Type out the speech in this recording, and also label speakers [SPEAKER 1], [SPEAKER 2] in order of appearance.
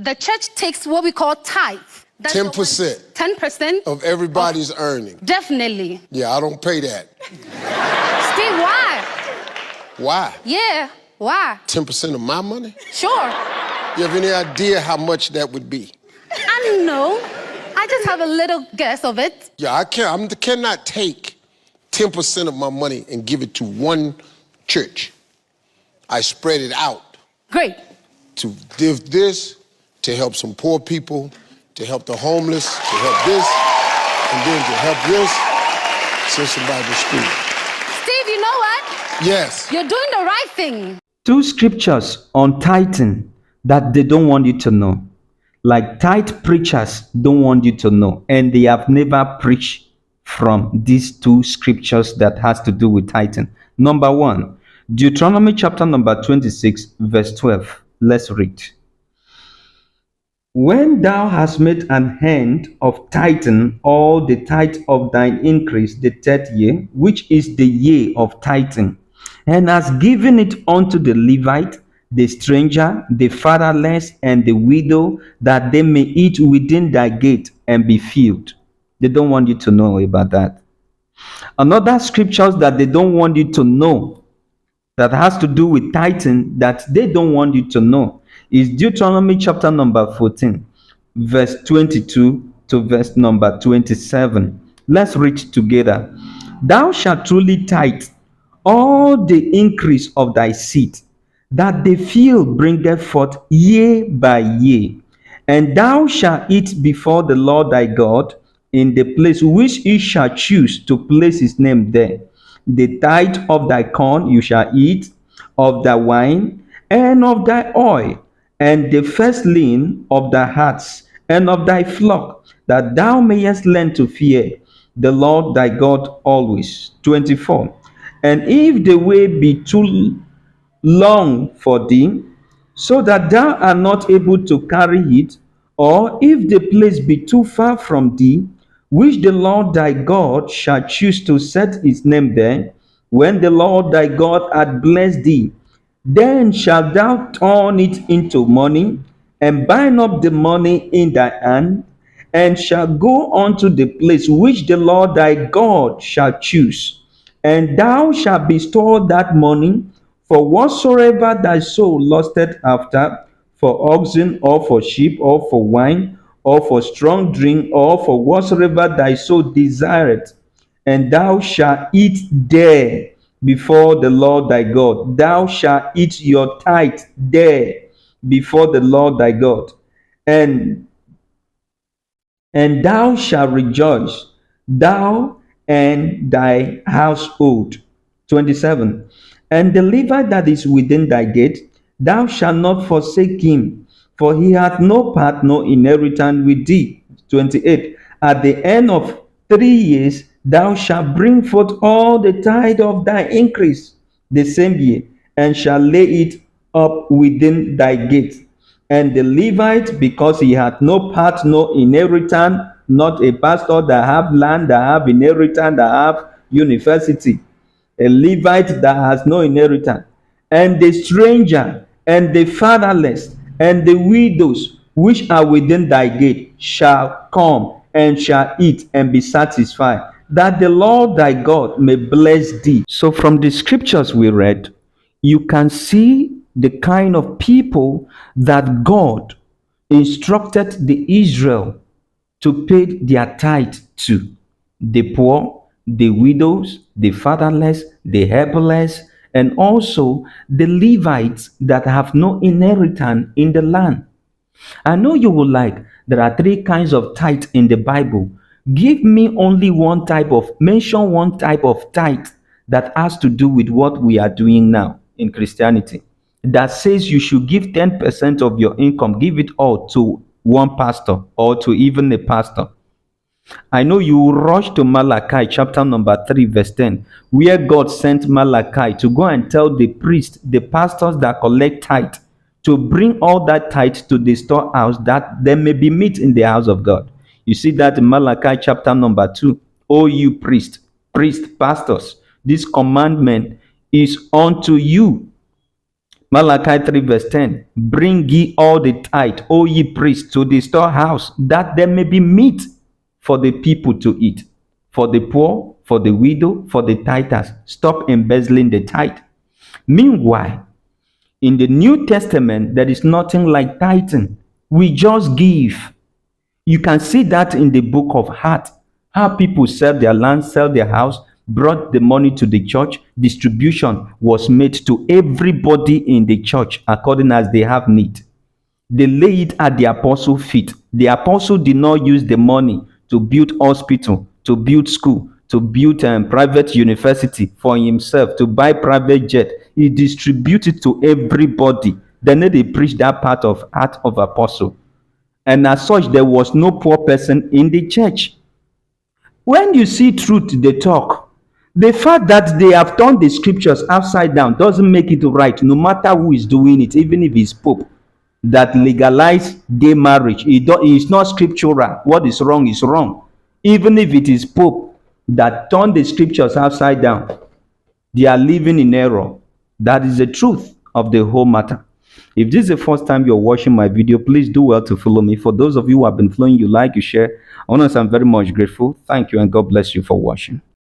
[SPEAKER 1] the church takes what we call tithe. That's
[SPEAKER 2] 10%.
[SPEAKER 1] 10%
[SPEAKER 2] of everybody's earning.
[SPEAKER 1] Definitely.
[SPEAKER 2] Yeah, I don't pay that.
[SPEAKER 1] Steve, why?
[SPEAKER 2] Why?
[SPEAKER 1] Yeah, why?
[SPEAKER 2] 10% of my money?
[SPEAKER 1] Sure.
[SPEAKER 2] You have any idea how much that would be?
[SPEAKER 1] I don't know. I just have a little guess of it.
[SPEAKER 2] Yeah, I cannot take 10% of my money and give it to one church. I spread it out.
[SPEAKER 1] Great.
[SPEAKER 2] To give this, to help some poor people, to help the homeless, to help this, and then to help this, send somebody to school.
[SPEAKER 1] Steve, you know what?
[SPEAKER 2] Yes.
[SPEAKER 1] You're doing the right thing.
[SPEAKER 3] 2 scriptures on tithing that they don't want you to know. Like tithe preachers don't want you to know, and they have never preached from these 2 scriptures that has to do with tithing. Number 1, Deuteronomy chapter number 26, verse 12. Let's read. When thou hast made an end of tithing all the tithe of thine increase the 3rd year, which is the year of tithing, and hast given it unto the Levite, the stranger, the fatherless, and the widow, that they may eat within thy gate and be filled. They don't want you to know about that. Another scriptures that they don't want you to know that has to do with tithing that they don't want you to know is Deuteronomy chapter number 14, verse 22 to verse number 27. Let's read together. Thou shalt truly tithe all the increase of thy seed, that the field bringeth forth year by year, and thou shalt eat before the Lord thy God in the place which he shall choose to place his name there. The tithe of thy corn you shall eat, of thy wine, and of thy oil, and the firstling of thy herds, and of thy flock, that thou mayest learn to fear the Lord thy God always. 24. And if the way be too long for thee, so that thou art not able to carry it, or if the place be too far from thee, which the Lord thy God shall choose to set his name there, when the Lord thy God hath blessed thee, then shalt thou turn it into money, and bind up the money in thy hand, and shall go unto the place which the Lord thy God shall choose, and thou shalt bestow that money for whatsoever thy soul lusteth after, for oxen, or for sheep, or for wine, or for strong drink, or for whatsoever thy soul desireth, and thou shalt eat there before the Lord thy God. Thou shalt eat your tithe there before the Lord thy God, and thou shalt rejoice, thou and thy household. 27. And the Levite that is within thy gate, thou shalt not forsake him, for he hath no part nor inheritance with thee. 28. At the end of 3 years, thou shalt bring forth all the tithe of thy increase the same year, and shall lay it up within thy gate. And the Levite, because he hath no part, no inheritance, not a pastor that have land, that have inheritance, that have university, a Levite that has no inheritance, and the stranger, and the fatherless, and the widows which are within thy gate shall come and shall eat and be satisfied, that the Lord thy God may bless thee. So, from the scriptures we read, you can see the kind of people that God instructed the Israel to pay their tithe to: the poor, the widows, the fatherless, the helpless, and also the Levites that have no inheritance in the land. I know you will like, there are 3 kinds of tithe in the Bible. Give me only one type of, mention one type of tithe that has to do with what we are doing now in Christianity, that says you should give 10% of your income, give it all to one pastor or to even a pastor. I know you rush to Malachi chapter number 3 verse 10, where God sent Malachi to go and tell the priests, the pastors that collect tithe, to bring all that tithe to the storehouse, that there may be meat in the house of God. You see that in Malachi chapter number 2. O you priests, pastors, this commandment is unto you. Malachi 3 verse 10. Bring ye all the tithe, O ye priests, to the storehouse, that there may be meat for the people to eat, for the poor, for the widow, for the tithers. Stop embezzling the tithe. Meanwhile, in the New Testament, there is nothing like tithing. We just give. You can see that in the book of Acts, how people sell their land, sell their house, brought the money to the church. Distribution was made to everybody in the church according as they have need. They lay it at the apostle feet. The apostle did not use the money to build hospital, to build school, to build private university for himself, to buy private jet. He distributed to everybody. Then they preach that part of Act of Apostle. And as such, there was no poor person in the church. When you see truth, they talk. The fact that they have turned the scriptures upside down doesn't make it right, no matter who is doing it, even if it's Pope that legalize gay marriage. It's not scriptural. What is wrong is wrong. Even if it is Pope that turned the scriptures upside down, they are living in error. That is the truth of the whole matter. If this is the first time you're watching my video, please do well to follow me. For those of you who have been following, you like, you share. I want to say I'm very much grateful. Thank you and God bless you for watching.